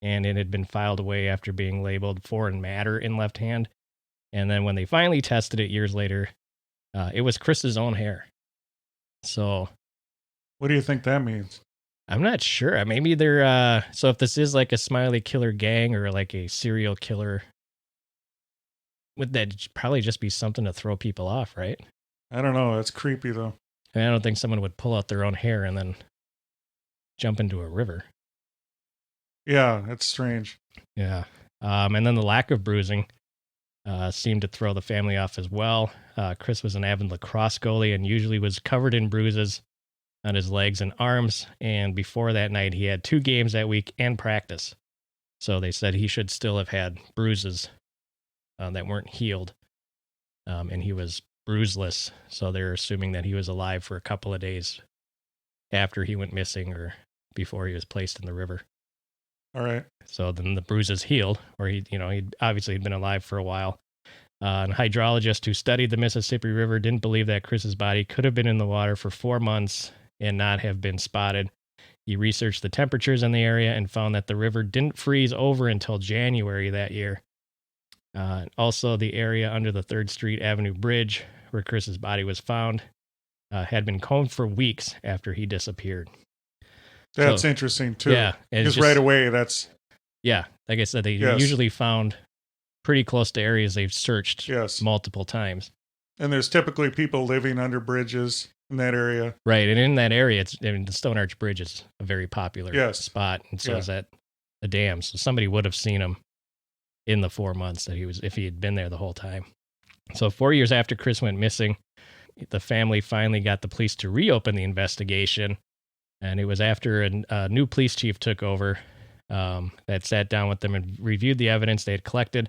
and it had been filed away after being labeled foreign matter in left hand. And then when they finally tested it years later, it was Chris's own hair. So what do you think that means? I'm not sure. Maybe they're, so if this is like a Smiley killer gang or like a serial killer, would that probably just be something to throw people off, right? I don't know. That's creepy though. I don't think someone would pull out their own hair and then jump into a river. Yeah, that's strange. Yeah. And then the lack of bruising seemed to throw the family off as well. Chris was an avid lacrosse goalie and usually was covered in bruises on his legs and arms. And before that night, he had 2 games that week and practice. So they said he should still have had bruises that weren't healed. And he was bruiseless. So they're assuming that he was alive for a couple of days after he went missing or before he was placed in the river. All right. So then the bruises healed, or he'd obviously been alive for a while. An hydrologist who studied the Mississippi River didn't believe that Chris's body could have been in the water for 4 months and not have been spotted. He researched the temperatures in the area and found that the river didn't freeze over until January that year. Also, the area under the 3rd Street Avenue Bridge, where Chris's body was found, had been combed for weeks after he disappeared. That's interesting too. Yeah. Because right away, that's... Yeah. Like I said, they usually found pretty close to areas they've searched multiple times. And there's typically people living under bridges in that area. Right. And in that area, the Stone Arch Bridge is a very popular spot. And so is that the dam. So somebody would have seen him in the 4 months that if he had been there the whole time. So 4 years after Chris went missing, the family finally got the police to reopen the investigation. And it was after a new police chief took over that sat down with them and reviewed the evidence they had collected.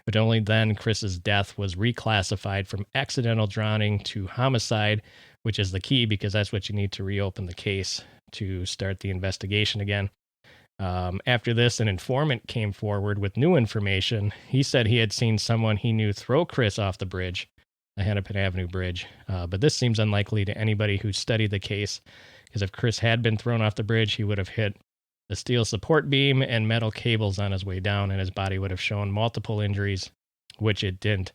But only then Chris's death was reclassified from accidental drowning to homicide, which is the key because that's what you need to reopen the case to start the investigation again. After this, an informant came forward with new information. He said he had seen someone he knew throw Chris off the bridge, the Hennepin Avenue Bridge. But this seems unlikely to anybody who studied the case, because if Chris had been thrown off the bridge, he would have hit a steel support beam and metal cables on his way down, and his body would have shown multiple injuries, which it didn't.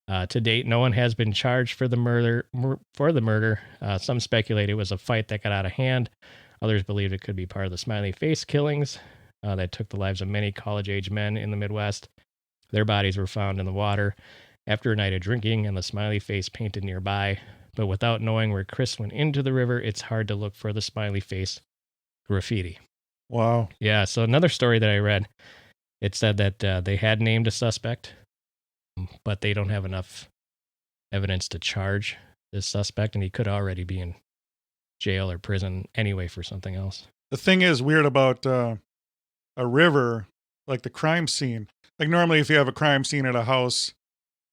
To date, no one has been charged for the murder. Some speculate it was a fight that got out of hand. Others believe it could be part of the Smiley Face killings that took the lives of many college-age men in the Midwest. Their bodies were found in the water after a night of drinking, and the Smiley Face painted nearby. But without knowing where Chris went into the river, it's hard to look for the Smiley Face graffiti. Wow. Yeah, so another story that I read, it said that they had named a suspect, but they don't have enough evidence to charge this suspect, and he could already be in jail or prison anyway for something else. The thing is weird about a river, like the crime scene. Like normally if you have a crime scene at a house,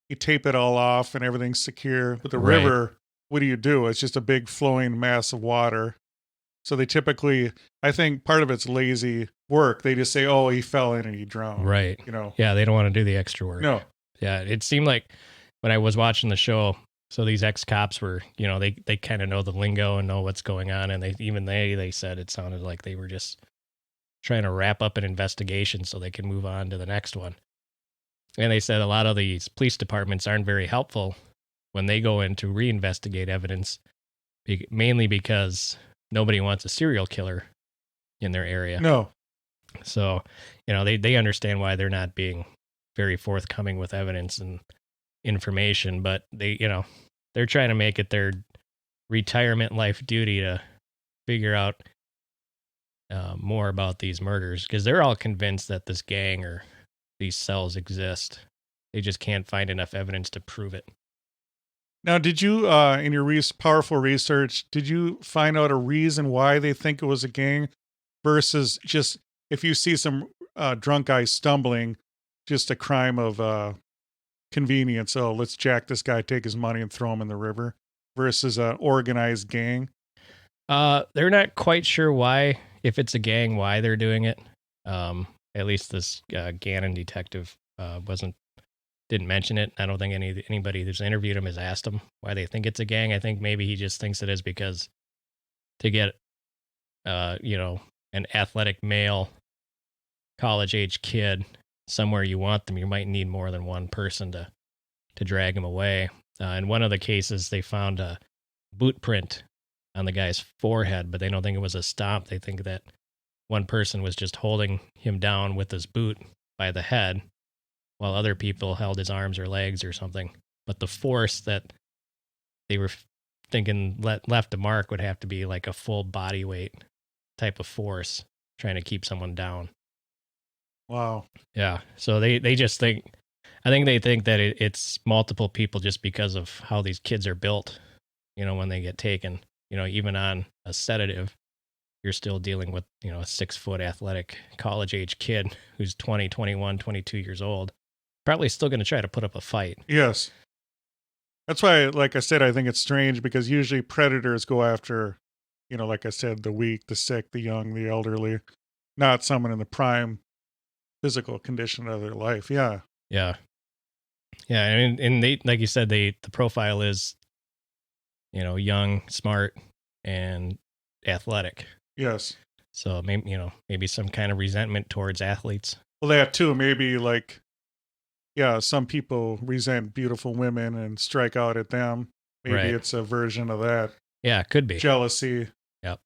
you tape it all off and everything's secure. But the river, what do? It's just a big flowing mass of water. So they typically, I think part of it's lazy work. They just say, oh, he fell in and he drowned. Right. You know? Yeah, they don't want to do the extra work. No. Yeah, it seemed like when I was watching the show, so these ex-cops were, they kind of know the lingo and know what's going on. And they said it sounded like they were just trying to wrap up an investigation so they can move on to the next one. And they said a lot of these police departments aren't very helpful when they go in to reinvestigate evidence, mainly because nobody wants a serial killer in their area. No. So, they understand why they're not being very forthcoming with evidence and information, but they're trying to make it their retirement life duty to figure out more about these murders, because they're all convinced that this gang or these cells exist. They just can't find enough evidence to prove it. Now, did you, in your powerful research, did you find out a reason why they think it was a gang versus just if you see some drunk guy stumbling, just a crime of convenience? Oh, let's jack this guy, take his money, and throw him in the river, versus an organized gang? They're not quite sure why, if it's a gang, why they're doing it. At least this Gannon detective didn't mention it. I don't think anybody who's interviewed him has asked him why they think it's a gang. I think maybe he just thinks it is because to get, an athletic male college-age kid somewhere you want them, you might need more than one person to drag him away. In one of the cases, they found a boot print on the guy's forehead, but they don't think it was a stomp. They think that one person was just holding him down with his boot by the head while other people held his arms or legs or something. But the force that they were thinking left a mark would have to be like a full body weight type of force trying to keep someone down. Wow. Yeah. So they just think, I think they think that it's multiple people just because of how these kids are built, when they get taken, even on a sedative, you're still dealing with, a 6-foot athletic college age kid who's 20, 21, 22 years old, probably still going to try to put up a fight. Yes. That's why, like I said, I think it's strange because usually predators go after, like I said, the weak, the sick, the young, the elderly, not someone in the prime physical condition of their life. Yeah. Yeah. Yeah. And they, like you said, the profile is, young, smart, and athletic. Yes. So maybe some kind of resentment towards athletes. Well, that too. Maybe some people resent beautiful women and strike out at them. Maybe Right. It's a version of that. Yeah, it could be. Jealousy. Yep.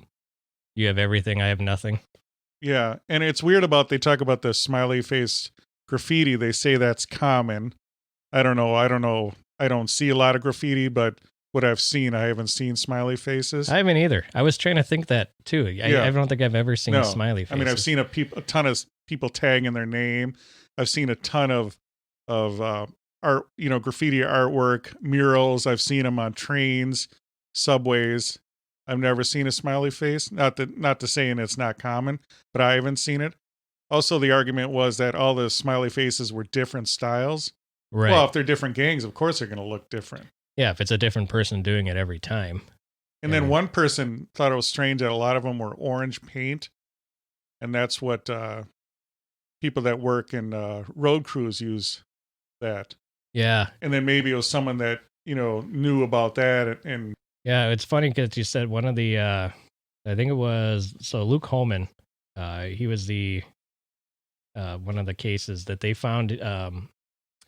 You have everything, I have nothing. Yeah. And it's weird they talk about the smiley face graffiti. They say that's common. I don't know. I don't see a lot of graffiti, but what I've seen, I haven't seen smiley faces. I haven't either. I was trying to think that too. I don't think I've ever seen smiley faces. I mean, I've seen a ton of people tagging their name. I've seen a ton of art, graffiti artwork, murals. I've seen them on trains, subways. I've never seen a smiley face. Not to saying it's not common, but I haven't seen it. Also, the argument was that all the smiley faces were different styles. Right. Well, if they're different gangs, of course they're going to look different. Yeah, if it's a different person doing it every time. And then one person thought it was strange that a lot of them were orange paint. And that's what people that work in road crews use that. Yeah. And then maybe it was someone that, knew about that. And yeah, it's funny because you said one of the, I think it was, so Luke Holman, he was the, one of the cases that they found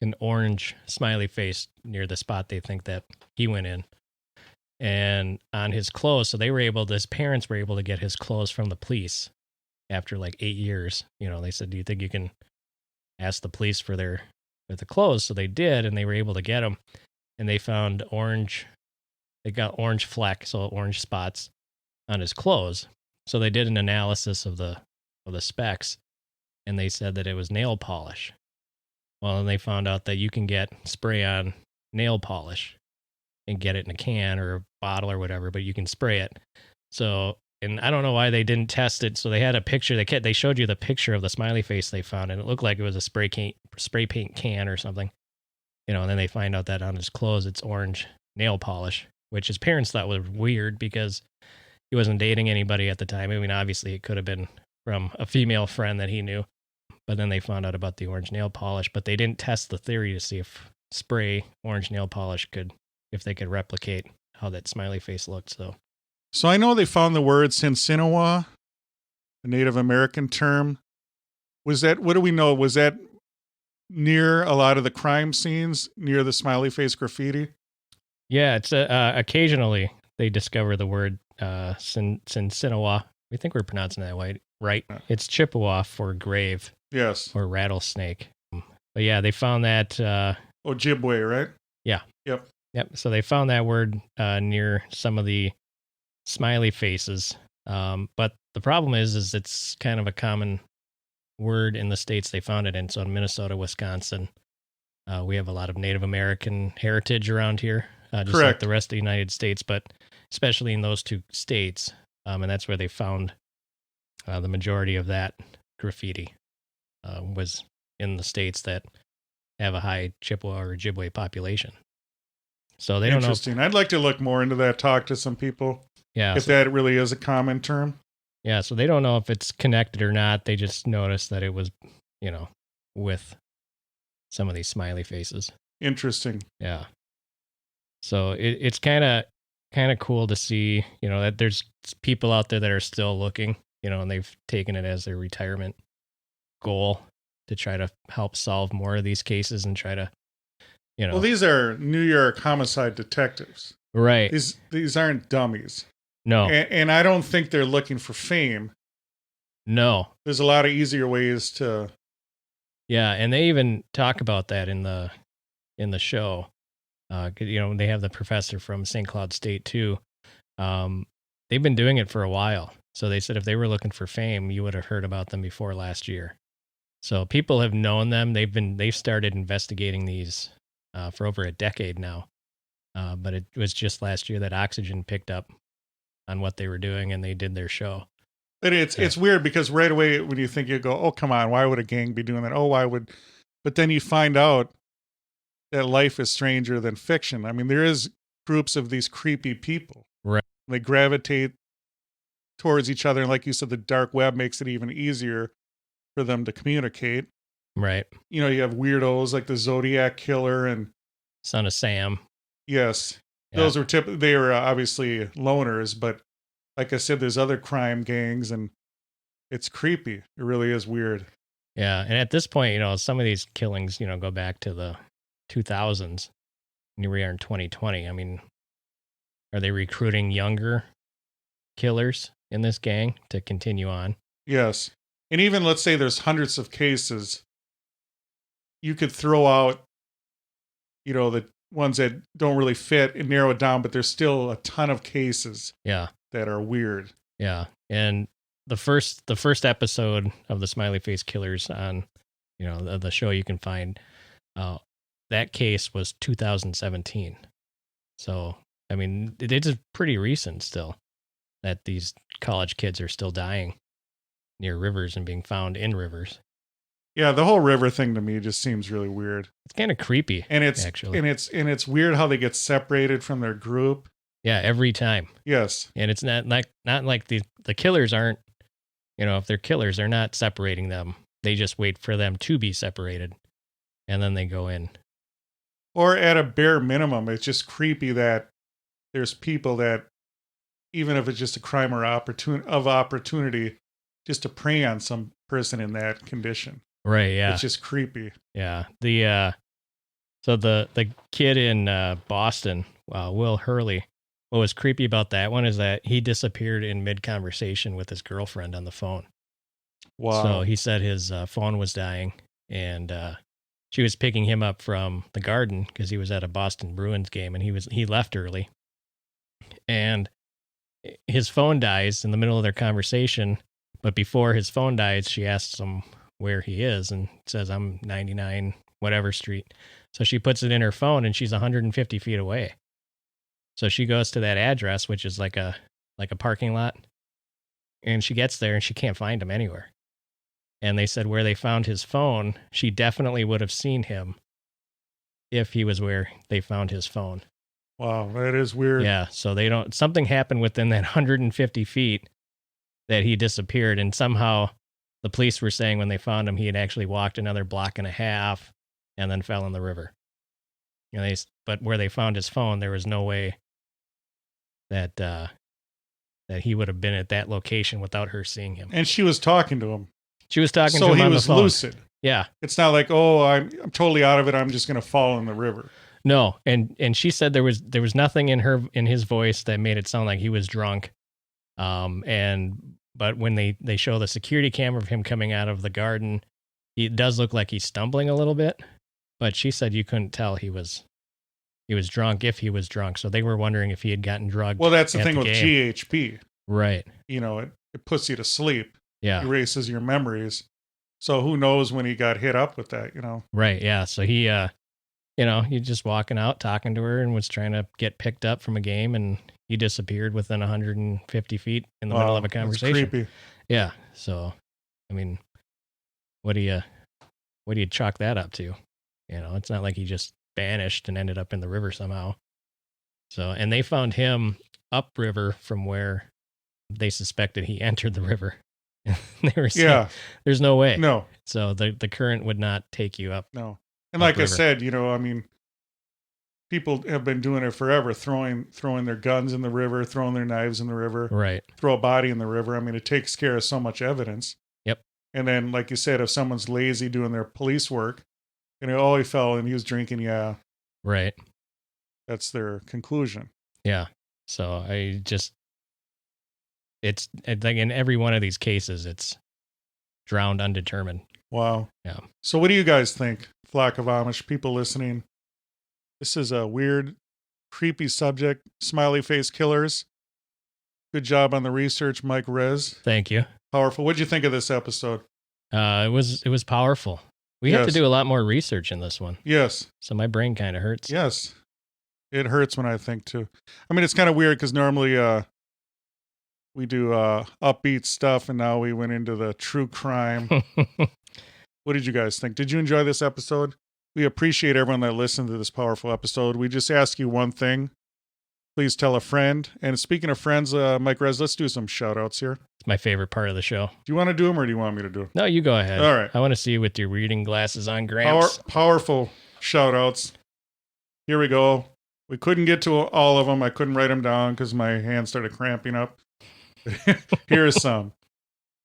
an orange smiley face near the spot they think that he went in. And on his clothes, so his parents were able to get his clothes from the police after like 8 years. They said, do you think you can ask the police for the clothes? So they did, and they were able to get them. And they found they got orange fleck, so orange spots on his clothes. So they did an analysis of the specs, and they said that it was nail polish. Well, and they found out that you can get spray-on nail polish and get it in a can or a bottle or whatever, but you can spray it. So, and I don't know why they didn't test it. So they had a picture. They showed you the picture of the smiley face they found, and it looked like it was a spray paint can or something. And then they find out that on his clothes it's orange nail polish, which his parents thought was weird because he wasn't dating anybody at the time. I mean, obviously it could have been from a female friend that he knew, but then they found out about the orange nail polish, but they didn't test the theory to see if spray orange nail polish if they could replicate how that smiley face looked. So I know they found the word Sinsinawa, the Native American term. Was that, what do we know? Was that near a lot of the crime scenes, near the smiley face graffiti? Yeah, it's occasionally they discover the word Sinsinawa. We think we're pronouncing that right. It's Chippewa for grave. Yes. Or rattlesnake. But yeah, they found that. Ojibwe, right? Yeah. Yep. So they found that word near some of the smiley faces. But the problem is it's kind of a common word in the states they found it in. So in Minnesota, Wisconsin, we have a lot of Native American heritage around here, just Correct. like the rest of the United States, but especially in those two states. And that's where they found the majority of that graffiti was in the states that have a high Chippewa or Ojibwe population. So they don't know. Interesting. I'd like to look more into that, talk to some people. Yeah. If that really is a common term. Yeah, so they don't know if it's connected or not. They just noticed that it was, with some of these smiley faces. Interesting. Yeah. So it's kind of cool to see, that there's people out there that are still looking, and they've taken it as their retirement goal to try to help solve more of these cases and try to, Well, these are New York homicide detectives. Right. These aren't dummies. No. And I don't think they're looking for fame. No. There's a lot of easier ways to. Yeah, and they even talk about that in the show. They have the professor from St. Cloud State too. They've been doing it for a while. So they said if they were looking for fame, you would have heard about them before last year. So people have known them. They've started investigating these for over a decade now. But it was just last year that Oxygen picked up on what they were doing and they did their show. But it's weird because right away when you think, you go, oh, come on, why would a gang be doing that? Oh, why would, but then you find out that life is stranger than fiction. I mean, there is groups of these creepy people. Right. They gravitate towards each other. And like you said, the dark web makes it even easier for them to communicate. Right. You have weirdos like the Zodiac Killer and Son of Sam. Yes. Yeah. Those were they were obviously loners, but like I said, there's other crime gangs and it's creepy. It really is weird. Yeah. And at this point, some of these killings, go back to the 2000s. And here we are in 2020. I mean, are they recruiting younger killers in this gang to continue on? Yes. And even let's say there's hundreds of cases, you could throw out, the ones that don't really fit and narrow it down, but there's still a ton of cases. Yeah. That are weird. Yeah. And the first episode of the Smiley Face Killers on, the show you can find, that case was 2017. So, I mean, it's pretty recent still that these college kids are still dying near rivers and being found in rivers. Yeah, the whole river thing to me just seems really weird. It's kind of creepy, and it's actually, and it's weird how they get separated from their group. Yeah, every time. Yes, and it's not like the killers aren't, if they're killers, they're not separating them. They just wait for them to be separated, and then they go in. Or at a bare minimum, it's just creepy that there's people that, even if it's just a crime or opportunity, just to prey on some person in that condition. Right, yeah. It's just creepy. Yeah. So the kid in Boston, Will Hurley, what was creepy about that one is that he disappeared in mid-conversation with his girlfriend on the phone. Wow. So he said his phone was dying, and she was picking him up from the garden because he was at a Boston Bruins game, and he left early. And his phone dies in the middle of their conversation, but before his phone dies, she asks him where he is and says, I'm 99 whatever street. So she puts it in her phone and she's 150 feet away. So she goes to that address, which is like a parking lot, and she gets there and she can't find him anywhere. And they said where they found his phone, she definitely would have seen him if he was where they found his phone. Wow, that is weird. Yeah, so something happened within that 150 feet that he disappeared, and somehow the police were saying when they found him, he had actually walked another block and a half and then fell in the river. But where they found his phone, there was no way that he would have been at that location without her seeing him. And she was talking to him. She was talking to him on the phone. So he was lucid. Yeah. It's not like, oh, I'm totally out of it. I'm just going to fall in the river. No, and she said there was nothing in his voice that made it sound like he was drunk. But when they show the security camera of him coming out of the garden, it does look like he's stumbling a little bit. But she said you couldn't tell he was drunk if he was drunk. So they were wondering if he had gotten drugged. Well, that's the thing with GHB. Right. It puts you to sleep. Yeah. Erases your memories. So who knows when he got hit up with that, Right, yeah. So he, he just walking out, talking to her and was trying to get picked up from a game, and he disappeared within 150 feet in the middle of a conversation. That's creepy. Yeah. So, I mean, what do you chalk that up to? It's not like he just vanished and ended up in the river somehow. So, and they found him upriver from where they suspected he entered the river. They were saying, there's no way. No. So the current would not take you up. No. And like I said, people have been doing it forever, throwing their guns in the river, throwing their knives in the river. Right. Throw a body in the river. I mean, it takes care of so much evidence. Yep. And then, like you said, if someone's lazy doing their police work, and he fell and he was drinking, yeah. Right. That's their conclusion. Yeah. So it's like in every one of these cases, it's drowned undetermined. Wow. Yeah. So what do you guys think, flock of Amish people listening? This is a weird, creepy subject. Smiley face killers. Good job on the research, Mike Rez. Thank you. Powerful. What'd you think of this episode? It was powerful. We have to do a lot more research in this one. Yes. So my brain kind of hurts. Yes. It hurts when I think too. I mean, it's kind of weird because normally we do upbeat stuff, and now we went into the true crime. What did you guys think? Did you enjoy this episode? We appreciate everyone that listened to this powerful episode. We just ask you one thing. Please tell a friend. And speaking of friends, Mike Rez, let's do some shout outs here. It's my favorite part of the show. Do you want to do them or do you want me to do them? No, you go ahead. All right. I want to see you with your reading glasses on, Gramps. Powerful shout outs. Here we go. We couldn't get to all of them. I couldn't write them down because my hands started cramping up. Here are some.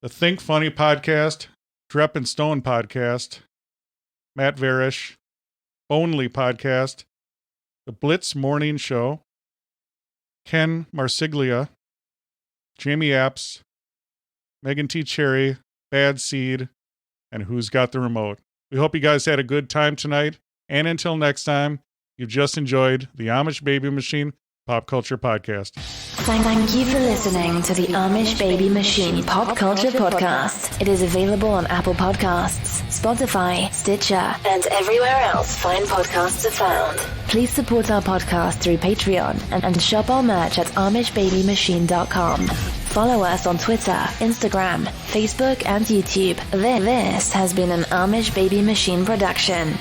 The Think Funny podcast, Drep and Stone podcast, Matt Varish, Only podcast, The Blitz Morning Show, Ken Marsiglia, Jamie Apps, Megan T. Cherry, Bad Seed, and Who's Got the Remote. We hope you guys had a good time tonight. And until next time, you've just enjoyed the Amish Baby Machine Pop Culture Podcast. Thank you for listening to the Amish Baby Machine Pop Culture Podcast. It is available on Apple Podcasts, Spotify, Stitcher, and everywhere else fine podcasts are found. Please support our podcast through Patreon and shop our merch at AmishBabyMachine.com. Follow us on Twitter, Instagram, Facebook, and YouTube. This has been an Amish Baby Machine production.